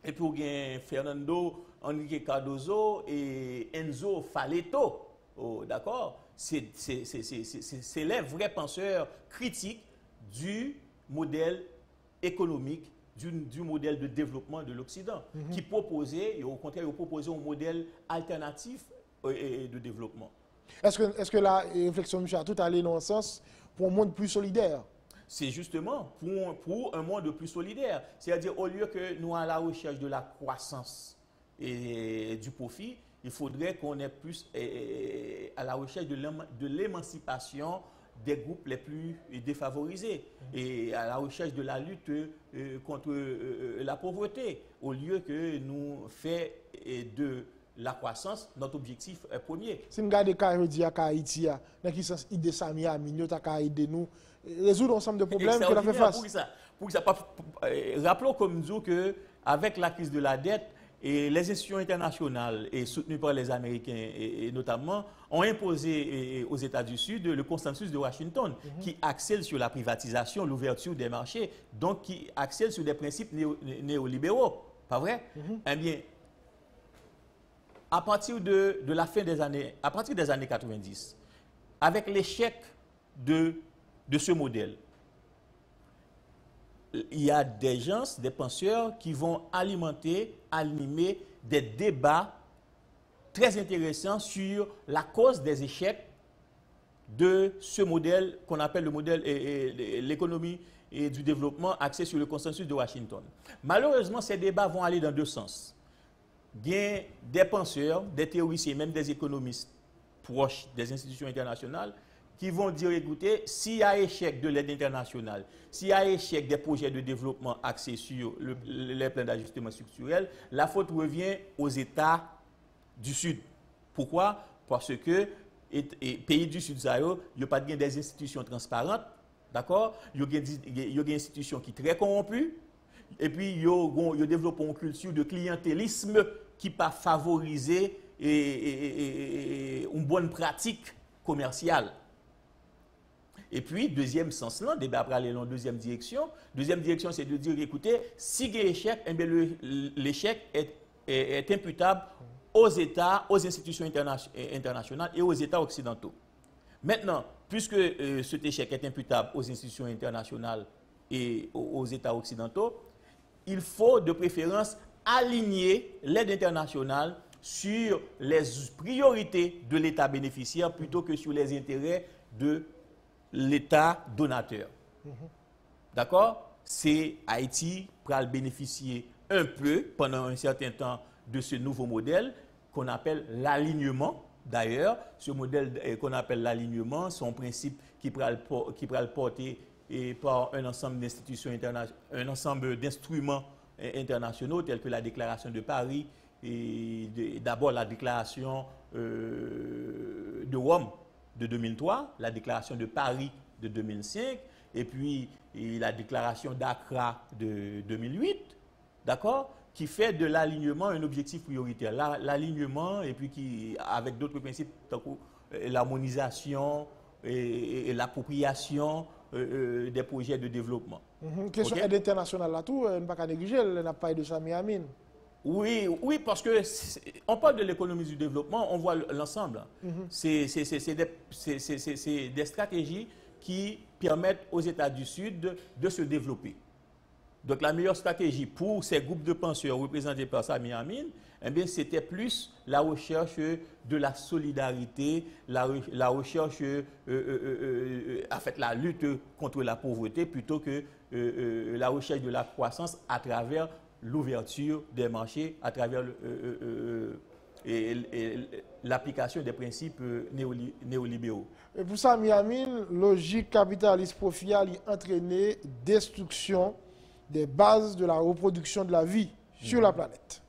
et puis ou bien Fernando Henrique Cardozo et Enzo Faleto. Oh, d'accord? C'est les vrais penseurs critiques du modèle économique, du modèle de développement de l'Occident, qui proposait, et au contraire, proposait un modèle alternatif de développement. Est-ce que la réflexion de M. Atout allait dans le sens pour un monde plus solidaire? C'est justement pour un monde plus solidaire. C'est-à-dire, au lieu que nous à la recherche de la croissance et du profit, il faudrait qu'on ait plus à la recherche de l'émancipation des groupes les plus défavorisés et à la recherche de la lutte contre la pauvreté, au lieu que nous fassions de la croissance notre objectif premier. Si nous regardons Haïti, dans quel sens l'idée Samir Amin a aidé nous résoudre l'ensemble de problèmes que l'on fait face? Pour ça, rappelons comme nous qu'avec la crise de la dette, et les institutions internationales et soutenues par les Américains et notamment ont imposé aux États du Sud le consensus de Washington qui accèle sur la privatisation, l'ouverture des marchés, donc qui accèle sur des principes néolibéraux. Pas vrai? Eh bien, à partir de la fin des années, à partir des années 90, avec l'échec de ce modèle, il y a des gens, des penseurs qui vont animer des débats très intéressants sur la cause des échecs de ce modèle qu'on appelle le modèle l'économie et du développement axé sur le consensus de Washington. Malheureusement, ces débats vont aller dans deux sens. Il y a des penseurs, des théoriciens, même des économistes proches des institutions internationales qui vont dire, écoutez, s'il y a échec de l'aide internationale, s'il y a échec des projets de développement axés sur les plans d'ajustement structurel, la faute revient aux États du Sud. Pourquoi? Parce que les pays du Sud, il n'y a pas des institutions transparentes, d'accord? Il y a des institutions qui sont très corrompues, et puis il y a développé une culture de clientélisme qui pas favoriser une bonne pratique commerciale. Et puis, deuxième sens là, débat pour aller dans la deuxième direction. Deuxième direction, c'est de dire, écoutez, si il y a échec, l'échec est imputable aux États, aux institutions internationales et aux États occidentaux. Maintenant, puisque cet échec est imputable aux institutions internationales et aux États occidentaux, il faut de préférence aligner l'aide internationale sur les priorités de l'État bénéficiaire plutôt que sur les intérêts de l'État donateur. D'accord? C'est Haïti qui va bénéficier un peu pendant un certain temps de ce nouveau modèle qu'on appelle l'alignement. D'ailleurs, ce modèle qu'on appelle l'alignement, son principe qui va le porter par un ensemble d'institutions internationales, un ensemble d'instruments internationaux tels que la déclaration de Paris et d'abord la déclaration de Rome de 2003, la déclaration de Paris de 2005 et puis la déclaration d'Accra de 2008, d'accord, qui fait de l'alignement un objectif prioritaire. L'alignement et puis qui avec d'autres principes tels que l'harmonisation et l'appropriation des projets de développement. Question aide internationale là tout, on ne peut pas négliger, on n'a pas de Samir Amin. Oui, oui, parce que on parle de l'économie du développement, on voit l'ensemble. C'est des stratégies qui permettent aux États du Sud de se développer. Donc la meilleure stratégie pour ces groupes de penseurs représentés par Samir Amin, eh bien, c'était plus la recherche de la solidarité, la recherche, en fait, la lutte contre la pauvreté, plutôt que la recherche de la croissance à travers l'ouverture des marchés, à travers l'application des principes néolibéraux. Et pour Samir Amin, logique capitaliste profiale y entraîner destruction des bases de la reproduction de la vie sur la planète.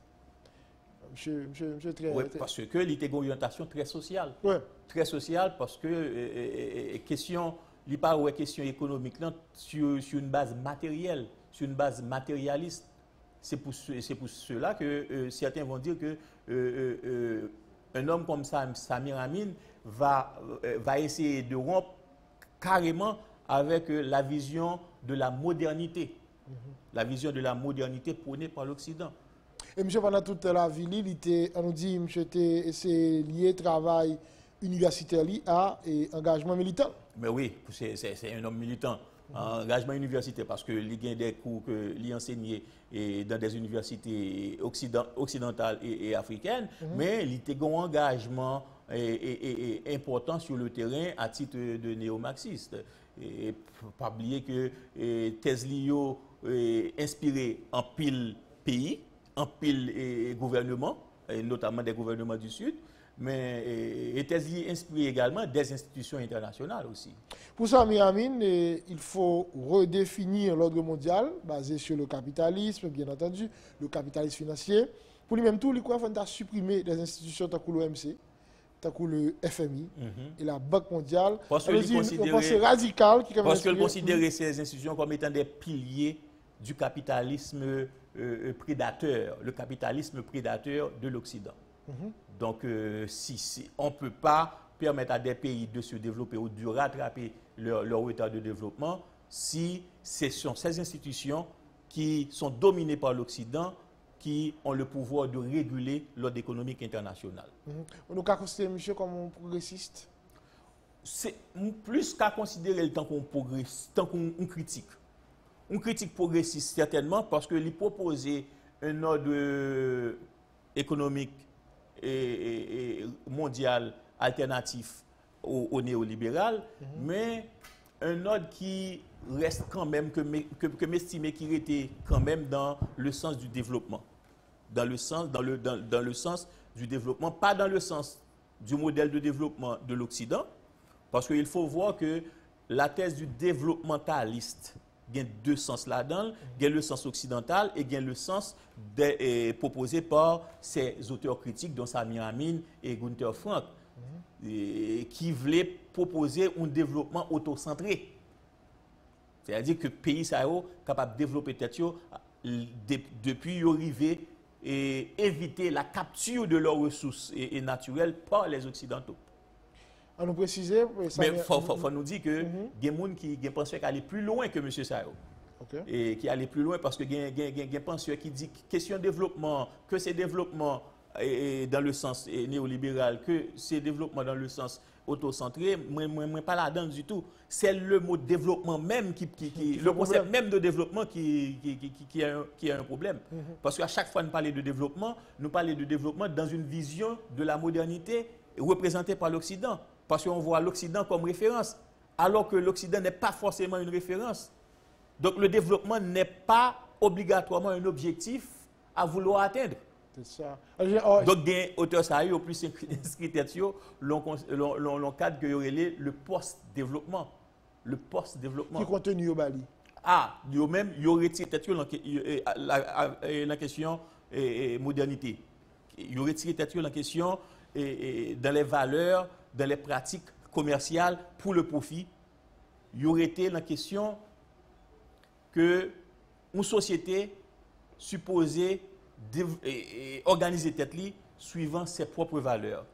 Monsieur très... Oui, parce que il y a une orientation très sociale. Ouais. Très sociale parce que question, il n'y a pas de question économique non, sur une base matérielle, sur une base matérialiste. C'est pour cela que certains vont dire que un homme comme ça, Samir Amin, va essayer de rompre carrément avec la vision de la modernité. La vision de la modernité prônée par l'Occident. Et monsieur, pendant toute la vie, on nous dit que c'est lié travail universitaire à engagement militant. Mais oui, c'est un homme militant. Engagement universitaire, parce que il y a des cours que il enseignait dans des universités occidentales et africaines, mais il y a un engagement important sur le terrain à titre de néo-marxiste. Et pas oublier que Teslio inspiré en pile pays, en pile gouvernement, et notamment des gouvernements du Sud, mais Teslio inspiré également des institutions internationales aussi. Pour ça, Amin, il faut redéfinir l'ordre mondial basé sur le capitalisme, bien entendu, le capitalisme financier. Pour lui-même, il faut supprimer des institutions telles que l'OMC, telles que le FMI et la Banque mondiale. Parce que radical parce qu'elle considère ces institutions comme étant des piliers du capitalisme prédateur, le capitalisme prédateur de l'Occident. Donc, si on ne peut pas permettre à des pays de se développer ou de rattraper leur retard de développement, si ce sont ces institutions qui sont dominées par l'Occident qui ont le pouvoir de réguler l'ordre économique international. On nous considère monsieur comme un progressiste? C'est plus qu'à considérer le temps qu'on progresse, tant qu'on critique. On critique progressiste certainement parce qu'il proposait un ordre économique et mondial alternatif au néolibéral, mais un ordre qui reste quand même, que m'estimer qu'il était quand même dans le sens du développement. Dans le sens du développement, pas dans le sens du modèle de développement de l'Occident, parce qu'il faut voir que la thèse du développementaliste, il y a deux sens là-dedans, il y a le sens occidental et il y a le sens proposé par ces auteurs critiques, dont Samir Amin et Gunther Frank, qui voulaient proposer un développement autocentré. C'est-à-dire que le pays est capable de développer tête depuis arriver et éviter la capture de leurs ressources naturelles par les Occidentaux. À nous préciser. Mais il faut nous dire que il y a des gens qui pensent aller plus loin que M. Sao. Okay. Et qui allait plus loin parce que il y a des penseurs qui disent question développement, que c'est développement dans le sens néolibéral, que c'est développement dans le sens autocentré, moi pas là-dedans du tout. C'est le mot développement même le concept même de développement qui a un problème. Parce qu'à chaque fois nous parlons de développement dans une vision de la modernité représentée par l'Occident. Parce qu'on voit l'Occident comme référence, alors que l'Occident n'est pas forcément une référence. Donc le développement n'est pas obligatoirement un objectif à vouloir atteindre. C'est ça. Donc, des auteurs sérieux au plus inscrits l'on cadre que le post-développement. Le post-développement. Qui contenu au Bali? Ah, même, il y aurait la question modernité. Il y aurait la question dans les valeurs, dans les pratiques commerciales pour le profit. Il y aurait été la question que une société supposée organiser tête li suivant ses propres valeurs,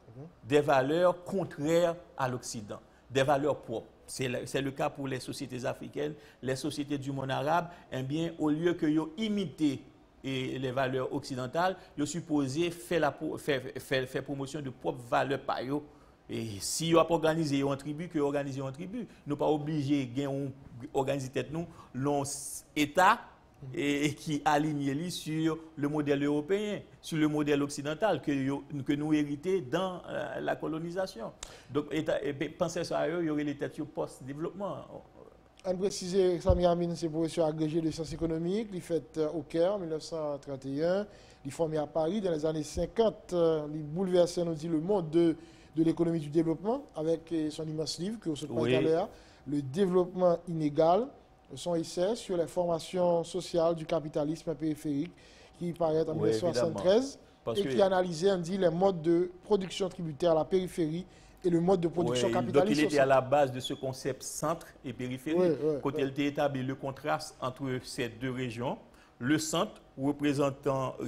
des valeurs contraires à l'Occident, des valeurs propres. C'est le cas pour les sociétés africaines, les sociétés du monde arabe. Eh bien, au lieu que yo imiter et les valeurs occidentales, ils sont supposés faire promotion de propres valeurs par eux. Et si vous organisez une tribu, que organisez une tribu. Nous ne sommes pas obligés d'organiser nous l'État et qui aligne sur le modèle européen, sur le modèle occidental que nous héritons dans la colonisation. Donc, pensez à eux, il y aurait les têtes post-développement. On précise que Samir Amin, c'est professeur agrégé de sciences économiques. Il fait au Caire en 1931. Il est formé à Paris dans les années 50. Il bouleverse, nous dit, le monde de l'économie du développement avec son immense livre que vous avez parlé tout à l'heure, Le développement inégal, son essai sur les formations sociales du capitalisme périphérique qui paraît en 1973 et qui analysait, on dit, les modes de production tributaire à la périphérie et le mode de production capitaliste. Donc il était à la base de ce concept centre et périphérie. Quand il était établi le contraste entre ces deux régions, le centre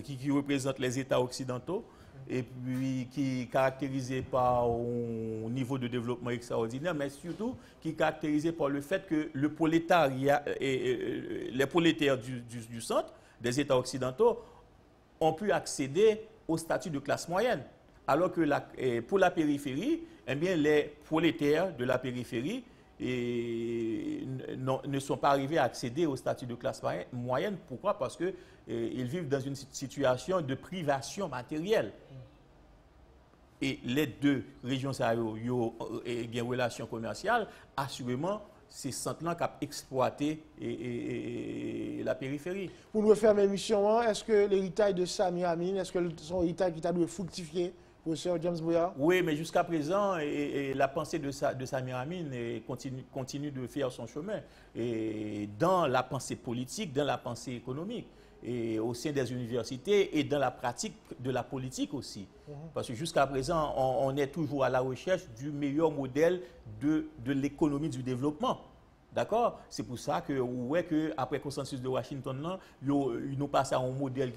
qui représente les États occidentaux et puis qui est caractérisé par un niveau de développement extraordinaire, mais surtout qui est caractérisé par le fait que le prolétariat et les prolétaires du centre, des États occidentaux, ont pu accéder au statut de classe moyenne. Alors que pour la périphérie, eh bien, les prolétaires de la périphérie ne sont pas arrivés à accéder au statut de classe moyenne. Pourquoi? Parce qu'ils vivent dans une situation de privation matérielle. Et les deux régions ont une relation commerciale, assurément, c'est centres-là qui ont exploité la périphérie. Pour nous faire l'émission, est-ce que l'héritage de Samir Amin, est-ce que son héritage qui t'a dû fructifier, professeur James Boya? Oui, mais jusqu'à présent, la pensée de Samir Amin continue de faire son chemin. Et dans la pensée politique, dans la pensée économique, et au sein des universités et dans la pratique de la politique aussi. Parce que jusqu'à présent, on est toujours à la recherche du meilleur modèle de l'économie du développement. D'accord? C'est pour ça que, ouais, que après le consensus de Washington, nous passons à un modèle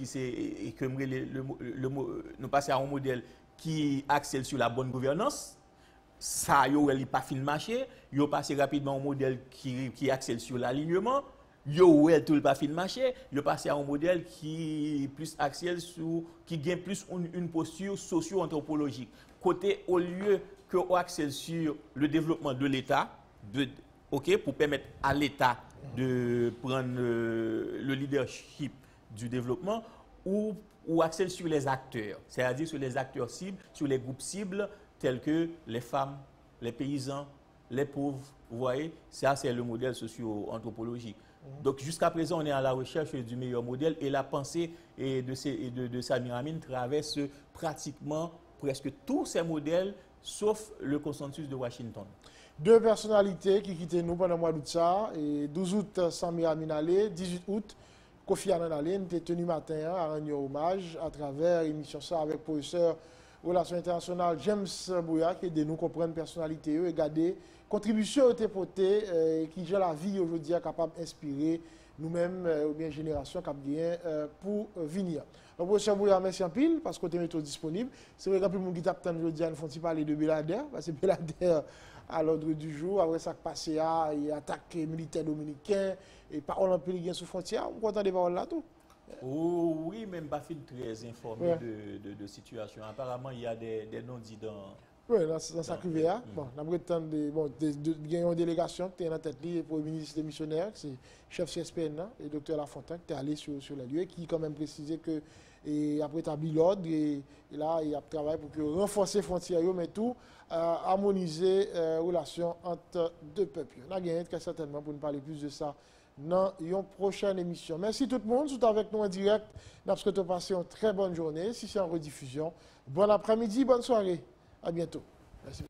qui axé sur la bonne gouvernance. Ça, il n'y a pas fini de marcher. Il passe rapidement à un modèle qui axé sur l'alignement. Tout le pas fin de marché, il passe à un modèle qui est plus axial qui gagne plus une posture socio-anthropologique. Côté, au lieu que axel sur le développement de l'État, pour permettre à l'État de prendre le leadership du développement, ou axel sur les acteurs, c'est-à-dire sur les acteurs cibles, sur les groupes cibles tels que les femmes, les paysans, les pauvres. Vous voyez, ça c'est le modèle socio-anthropologique. Donc jusqu'à présent, on est à la recherche du meilleur modèle et la pensée de Samir Amin traverse pratiquement presque tous ces modèles, sauf le consensus de Washington. Deux personnalités qui quittent nous pendant le mois d'août. 12 août, Samir Amin allé, 18 août, Kofi Annan allé. Nous avons tenu matin à rendre hommage à travers l'émission avec le professeur Relations internationales James Boya, qui aide nous comprendre la personnalité et regarder contribution au portée qui gère la vie aujourd'hui capable d'inspirer nous-mêmes ou bien génération qui bien pour venir. Donc professeur Boya, merci en pile parce que vous êtes disponible. C'est vrai que mon guitare aujourd'hui nous font parler de Belader parce que Belader à l'ordre du jour après ça passé à attaque militaire dominicain et parole en péril sous frontière. Vous entendez parole là tout? Oh, oui, même pas très informé de situation. Apparemment, il y a des non-dits dans... Oui, dans sa cuvée. Bon, on a une délégation qui est en tête pour le ministre des missionnaires, c'est chef CSPN et docteur Lafontaine qui est allé sur les lieux, qui quand même précisé que après établi l'ordre et là il a travaillé pour que renforcer les frontières, mais tout harmoniser les relations entre deux peuples. On a gagné très certainement pour nous parler plus de ça dans une prochaine émission. Merci tout le monde, tout avec nous en direct. Nous souhaitons passer une très bonne journée. Si c'est en rediffusion, bon après-midi, bonne soirée. À bientôt. Merci.